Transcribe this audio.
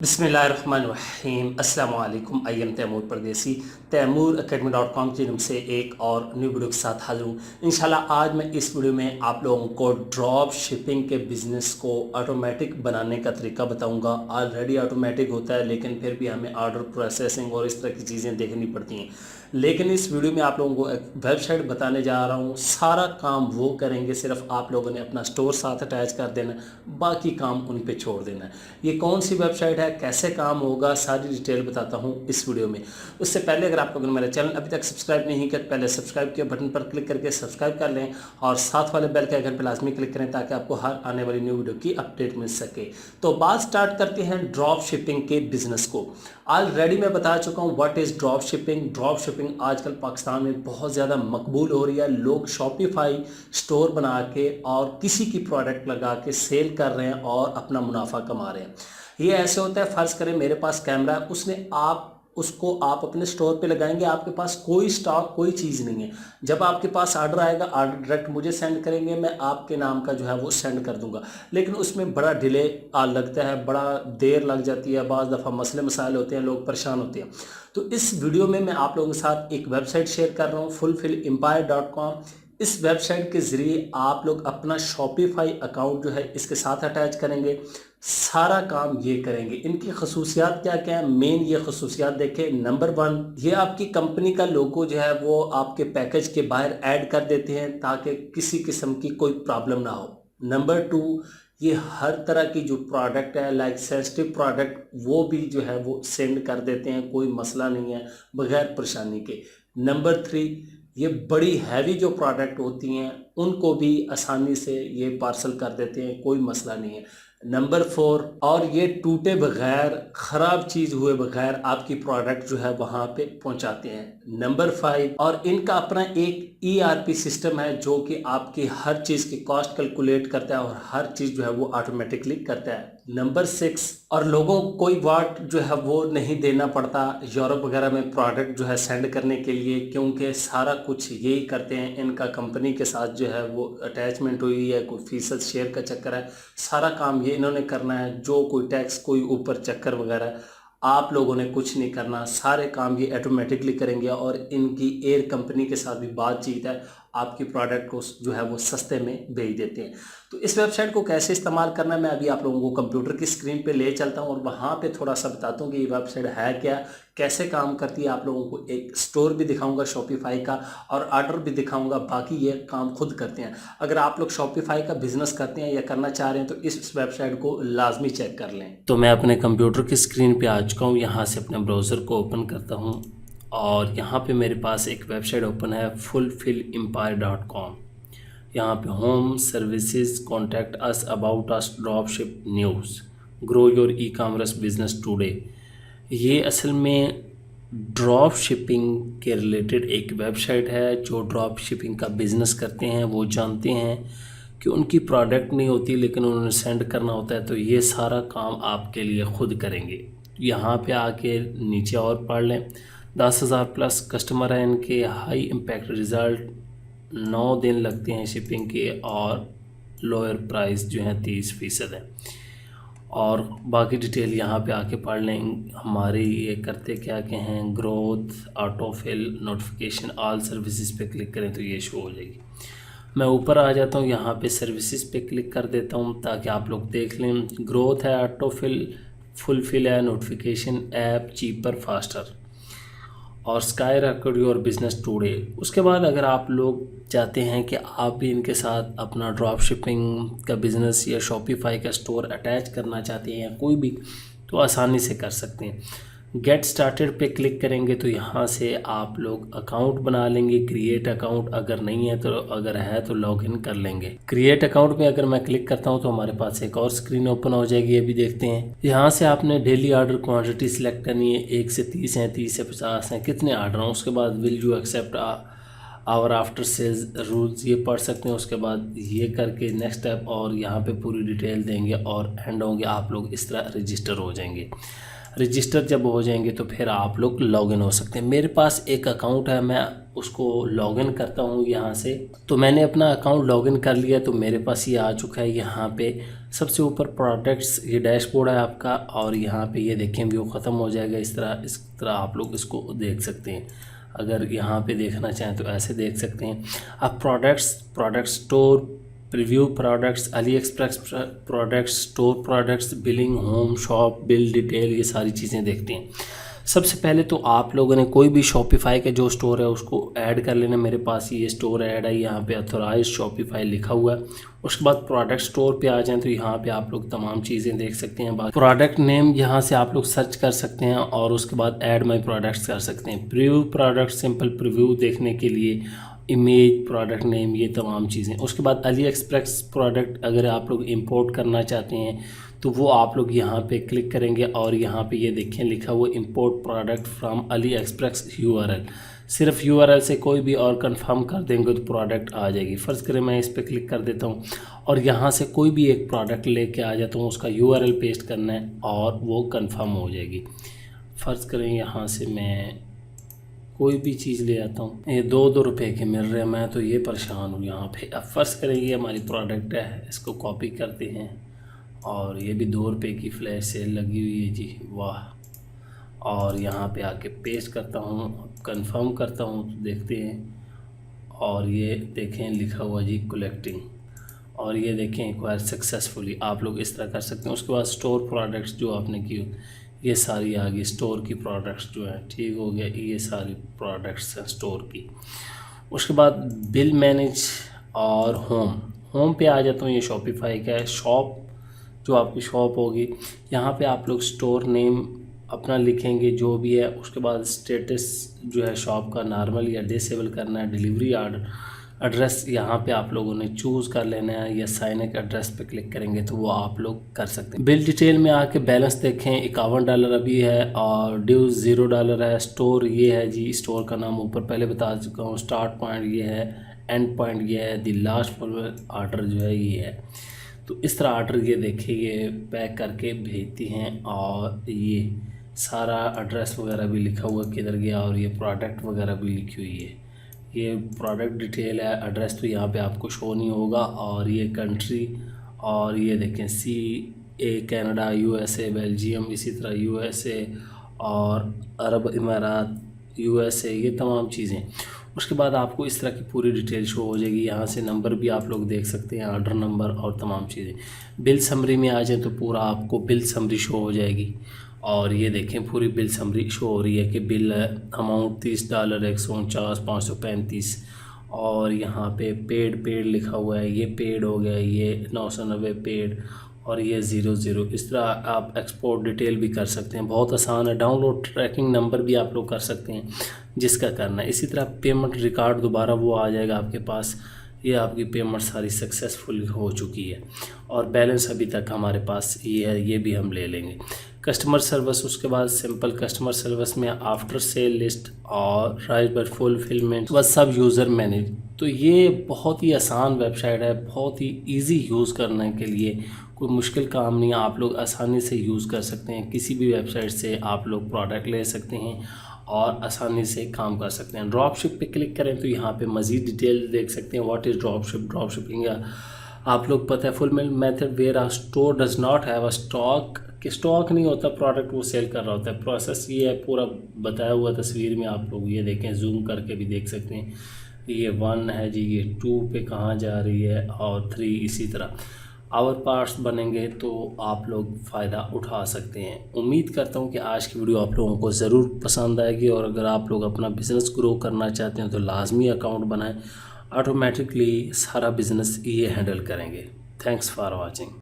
बिस्मिल्लाहिर्रहमानिर्रहीम अस्सलाम वालेकुम। आई एम तैमूर परदेसी तैमूरacademy.com की तरफ से एक और न्यू वीडियो के साथ हाजिर हूँ। इंशाल्लाह आज मैं इस वीडियो में आप लोगों को ड्रॉप शिपिंग के बिज़नेस को ऑटोमेटिक बनाने का तरीका बताऊंगा। ऑलरेडी ऑटोमेटिक होता है लेकिन फिर भी हमें ऑर्डर प्रोसेसिंग और इस तरह की चीज़ें देखनी पड़ती हैं। लेकिन इस वीडियो में आप लोगों को एक वेबसाइट बताने जा रहा हूँ। सारा काम वो करेंगे, सिर्फ आप लोगों ने अपना स्टोर साथ अटैच कर देना, बाकी काम उन पे छोड़ देना है। ये कौन सी वेबसाइट है, कैसे काम होगा, सारी डिटेल बताता हूँ इस वीडियो में। उससे पहले अगर आप लोगों ने मेरा चैनल अभी तक सब्सक्राइब नहीं किया तो पहले सब्सक्राइब के बटन पर क्लिक करके सब्सक्राइब कर लें और साथ वाले बेल के आइकन पर लाजमी क्लिक करें ताकि आपको हर आने वाली न्यू वीडियो की अपडेट मिल सके। तो बात स्टार्ट करते हैं ड्रॉप शिपिंग के बिजनेस को। ऑलरेडी मैं बता चुका हूँ what is drop shipping. Drop shipping आजकल पाकिस्तान में बहुत ज़्यादा मकबूल हो रही है। लोग शॉपिफाई स्टोर बना के और किसी की प्रोडक्ट लगा के सेल कर रहे हैं और अपना मुनाफा कमा रहे हैं। ये ऐसे होता है, फ़र्ज़ करें मेरे पास कैमरा है, उसको आप अपने स्टोर पे लगाएंगे, आपके पास कोई स्टॉक कोई चीज़ नहीं है। जब आपके पास ऑर्डर आएगा, ऑर्डर डायरेक्ट मुझे सेंड करेंगे, मैं आपके नाम का जो है वो सेंड कर दूंगा। लेकिन उसमें बड़ा डिले लगता है, बड़ा देर लग जाती है, बाज़ दफ़ा मसले मसाइल होते हैं, लोग परेशान होते हैं। तो इस वीडियो में मैं आप लोगों के साथ एक वेबसाइट शेयर कर रहा हूँ, fulfillempire.com। इस वेबसाइट के ज़रिए आप लोग अपना शॉपिफाई अकाउंट जो है इसके साथ अटैच करेंगे, सारा काम ये करेंगे। इनकी खसूसियात क्या क्या है, मेन ये खसूसियात देखें। नंबर 1, ये आपकी कंपनी का लोगो जो है वो आपके पैकेज के बाहर ऐड कर देते हैं ताकि किसी किस्म की कोई प्रॉब्लम ना हो। नंबर 2, ये हर तरह की जो प्रोडक्ट है लाइक सेंसिटिव प्रोडक्ट वो भी जो है वो सेंड कर देते हैं, कोई मसला नहीं है, बगैर परेशानी के। नंबर 3, ये बड़ी हैवी जो प्रोडक्ट होती हैं उनको भी आसानी से ये पार्सल कर देते हैं, कोई मसला नहीं है। नंबर 4, और ये टूटे बगैर, ख़राब चीज़ हुए बगैर आपकी प्रोडक्ट जो है वहाँ पे पहुँचाते हैं। नंबर 5, और इनका अपना एक ERP सिस्टम है जो कि आपकी हर चीज़ की कॉस्ट कैलकुलेट करता है और हर चीज़ जो है वो ऑटोमेटिकली करता है। नंबर 6, और लोगों को कोई वाट जो है वो नहीं देना पड़ता यूरोप वगैरह में प्रोडक्ट जो है सेंड करने के लिए, क्योंकि सारा कुछ यही करते हैं। इनका कंपनी के साथ जो है वो अटैचमेंट हुई है, कोई फीसद शेयर का चक्कर है, सारा काम ये इन्होंने करना है। जो कोई टैक्स, कोई ऊपर चक्कर वगैरह आप लोगों ने कुछ नहीं करना, सारे काम ये ऑटोमेटिकली करेंगे। और इनकी एयर कंपनी के साथ भी बातचीत है, आपकी प्रोडक्ट को जो है वो सस्ते में भेज देते हैं। तो इस वेबसाइट को कैसे इस्तेमाल करना है मैं अभी आप लोगों को कंप्यूटर की स्क्रीन पे ले चलता हूँ और वहाँ पे थोड़ा सा बताता हूँ कि ये वेबसाइट है क्या, कैसे काम करती है। आप लोगों को एक स्टोर भी दिखाऊंगा शॉपिफाई का और ऑर्डर भी दिखाऊंगा, बाकी ये काम खुद करते हैं। अगर आप लोग शॉपिफाई का बिजनेस करते हैं या करना चाह रहे हैं तो इस वेबसाइट को लाजमी चेक कर लें। तो मैं अपने कंप्यूटर की स्क्रीन पे आ चुका हूँ, यहाँ से अपने ब्राउज़र को ओपन करता हूँ और यहाँ पे मेरे पास एक वेबसाइट ओपन है fulfillempire.com। यहाँ पे home services, contact us, about us, drop ship, news, grow your e commerce business today. ये असल में ड्रॉप शिपिंग के रिलेटेड एक वेबसाइट है। जो ड्रॉप शिपिंग का बिज़नेस करते हैं वो जानते हैं कि उनकी प्रोडक्ट नहीं होती लेकिन उन्होंने सेंड करना होता है, तो ये सारा काम आपके लिए ख़ुद करेंगे। यहाँ पे आके नीचे और पढ़ लें। 10,000 प्लस कस्टमर हैं इनके, हाई इम्पैक्ट रिज़ल्ट, 9 दिन लगते हैं शिपिंग के और लोअर प्राइस जो है 30% है। और बाकी डिटेल यहाँ पे आके पढ़ लें। हमारी ये करते क्या क्या हैं, growth, autofill, notification, all services पे क्लिक करें तो ये शो हो जाएगी। मैं ऊपर आ जाता हूँ, यहाँ पे सर्विसेज पे क्लिक कर देता हूँ ताकि आप लोग देख लें। ग्रोथ है, ऑटोफिल, फुलफिल है, नोटिफिकेशन, ऐप, चीपर, फास्टर और sky rocket your business today. उसके बाद अगर आप लोग चाहते हैं कि आप भी इनके साथ अपना ड्रॉप शिपिंग का बिज़नेस या शॉपिफाई का स्टोर अटैच करना चाहते हैं या कोई भी, तो आसानी से कर सकते हैं। गेट स्टार्टेड पे क्लिक करेंगे तो यहाँ से आप लोग अकाउंट बना लेंगे। क्रिएट अकाउंट अगर नहीं है तो, अगर है तो लॉगिन कर लेंगे। क्रिएट अकाउंट में अगर मैं क्लिक करता हूँ तो हमारे पास एक और स्क्रीन ओपन हो जाएगी। ये भी देखते हैं। यहाँ से आपने डेली ऑर्डर क्वांटिटी सिलेक्ट करनी है। 1 से 30 हैं, 30 से 50 हैं, कितने ऑर्डर हैं। उसके बाद will you accept our after sales rules, ये पढ़ सकते हैं। उसके बाद ये करके नेक्स्ट स्टेप और यहाँ पे पूरी डिटेल देंगे और एंड होंगे। आप लोग इस तरह रजिस्टर हो जाएंगे। रजिस्टर जब हो जाएंगे तो फिर आप लोग लॉगिन हो सकते हैं। मेरे पास एक अकाउंट है, मैं उसको लॉगिन करता हूँ यहाँ से। तो मैंने अपना अकाउंट लॉगिन कर लिया, तो मेरे पास ये आ चुका है। यहाँ पे सबसे ऊपर प्रोडक्ट्स ये डैशबोर्ड है आपका, और यहाँ पे ये देखें व्यू ख़त्म हो जाएगा इस तरह आप लोग इसको देख सकते हैं। अगर यहाँ पे देखना चाहें तो ऐसे देख सकते हैं। अब product store, preview products, Ali express products, store products, billing, home, shop, bill detail, ये सारी चीज़ें देखते हैं। सबसे पहले तो आप लोगों ने कोई भी शॉपिफाई का जो स्टोर है उसको ऐड कर लेना। मेरे पास ये स्टोर ऐड है, यहाँ पे ऑथराइज शॉपिफाई लिखा हुआ है। उसके बाद प्रोडक्ट स्टोर पे आ जाएं तो यहाँ पे आप लोग तमाम चीज़ें देख सकते हैं। बाद प्रोडक्ट नेम यहाँ से आप लोग सर्च कर सकते हैं, और उसके बाद ऐड माई प्रोडक्ट्स कर सकते हैं। प्रीव्यू प्रोडक्ट, सिंपल प्रीव्यू देखने के लिए, इमेज, प्रोडक्ट नेम, ये तमाम चीज़ें। उसके बाद अली एक्सप्रेस प्रोडक्ट अगर आप लोग इंपोर्ट करना चाहते हैं तो वो आप लोग यहाँ पे क्लिक करेंगे, और यहाँ पे ये देखें लिखा हुआ import product from Ali express URL. सिर्फ यूआरएल से कोई भी और कंफर्म कर देंगे तो प्रोडक्ट आ जाएगी। फ़र्ज़ करें मैं इस पर क्लिक कर देता हूँ और यहाँ से कोई भी एक प्रोडक्ट लेके आ जाता हूँ, उसका यूआरएल पेस्ट करना है और वो कंफर्म हो जाएगी। फ़र्ज़ करें यहाँ से मैं कोई भी चीज़ ले आता हूँ, ये 2-2 रुपये के मिल रहे हैं, मैं तो ये परेशान हूँ यहाँ पे। अब फ़र्ज़ करें ये हमारी प्रोडक्ट है, इसको कॉपी करते हैं, और ये भी 2 रुपये की फ्लैश सेल लगी हुई है जी, वाह। और यहाँ पे आके पेस्ट करता हूँ, कंफर्म करता हूँ तो देखते हैं, और ये देखें लिखा हुआ जी कलेक्टिंग, और ये देखें एक्वायर सक्सेसफुली। आप लोग इस तरह कर सकते हैं। उसके बाद स्टोर प्रोडक्ट्स जो आपने की ये सारी आ गई, स्टोर की प्रोडक्ट्स जो हैं, ठीक हो गया, ये सारी प्रोडक्ट्स हैं स्टोर की। उसके बाद बिल मैनेज और होम पे आ जाता हूँ। ये शॉपिफाई का है। शॉप जो आपकी शॉप होगी, यहाँ पे आप लोग स्टोर नेम अपना लिखेंगे जो भी है। उसके बाद स्टेटस जो है शॉप का नॉर्मल या डिसेबल करना है। डिलीवरी आर्डर एड्रेस यहाँ पे आप लोगों ने चूज़ कर लेना है, या साइन एक एड्रेस पे क्लिक करेंगे तो वो आप लोग कर सकते हैं। बिल डिटेल में आके बैलेंस देखें, $51 अभी है, और ड्यूज $0 है। स्टोर ये है जी, स्टोर का नाम ऊपर पहले बता चुका हूँ। स्टार्ट पॉइंट ये है, एंड पॉइंट ये है, दी लास्ट फॉरवर्ड आर्डर जो है ये है। तो इस तरह आर्डर ये देखिए ये पैक करके भेजती हैं, और ये सारा एड्रेस वगैरह भी लिखा हुआ किधर गया, और ये प्रोडक्ट वगैरह भी लिखी हुई है। ये प्रोडक्ट डिटेल है। एड्रेस तो यहाँ पे आपको शो नहीं होगा, और ये कंट्री, और ये देखें CA कनाडा, USA बेल्जियम, इसी तरह USA और अरब इमारात USA, ये तमाम चीज़ें। उसके बाद आपको इस तरह की पूरी डिटेल शो हो जाएगी। यहाँ से नंबर भी आप लोग देख सकते हैं, ऑर्डर नंबर और तमाम चीज़ें। बिल समरी में आ जाए तो पूरा आपको बिल समरी शो हो जाएगी, और ये देखें पूरी बिल समरी शो हो रही है कि बिल अमाउंट $30, 149, 535, और यहाँ पे पेड लिखा हुआ है। ये पेड हो गया, ये 990 पेड, और ये 00। इस तरह आप एक्सपोर्ट डिटेल भी कर सकते हैं, बहुत आसान है। डाउनलोड ट्रैकिंग नंबर भी आप लोग कर सकते हैं जिसका करना है। इसी तरह पेमेंट रिकॉर्ड दोबारा वो आ जाएगा आपके पास। ये आपकी पेमेंट सारी सक्सेसफुल हो चुकी है, और बैलेंस अभी तक हमारे पास ये है, ये भी हम ले लेंगे। कस्टमर सर्विस, उसके बाद सिंपल कस्टमर सर्विस में आफ्टर सेल लिस्ट और राइट बाय फुलफिलमेंट, बस सब यूज़र मैनेज। तो ये बहुत ही आसान वेबसाइट है, बहुत ही इजी यूज़ करने के लिए, कोई मुश्किल काम नहीं है। आप लोग आसानी से यूज़ कर सकते हैं। किसी भी वेबसाइट से आप लोग प्रोडक्ट ले सकते हैं और आसानी से काम कर सकते हैं। ड्रॉपशिप पे क्लिक करें तो यहाँ पे मज़ीद डिटेल देख सकते हैं। व्हाट इज़ ड्रॉपशिपिंग या आप लोग पता है fulfilment method where a store does not have a stock, कि स्टॉक नहीं होता, प्रोडक्ट वो सेल कर रहा होता है। प्रोसेस ये है पूरा बताया हुआ तस्वीर में, आप लोग ये देखें, जूम करके भी देख सकते हैं। ये 1 है जी, ये 2 पे कहाँ जा रही है, और 3 इसी तरह। आवर पार्ट्स बनेंगे तो आप लोग फ़ायदा उठा सकते हैं। उम्मीद करता हूँ कि आज की वीडियो आप लोगों को ज़रूर पसंद आएगी, और अगर आप लोग अपना बिज़नेस ग्रो करना चाहते हैं तो लाजमी अकाउंट बनाएं, ऑटोमेटिकली सारा बिज़नेस ये हैंडल करेंगे। Thanks for watching.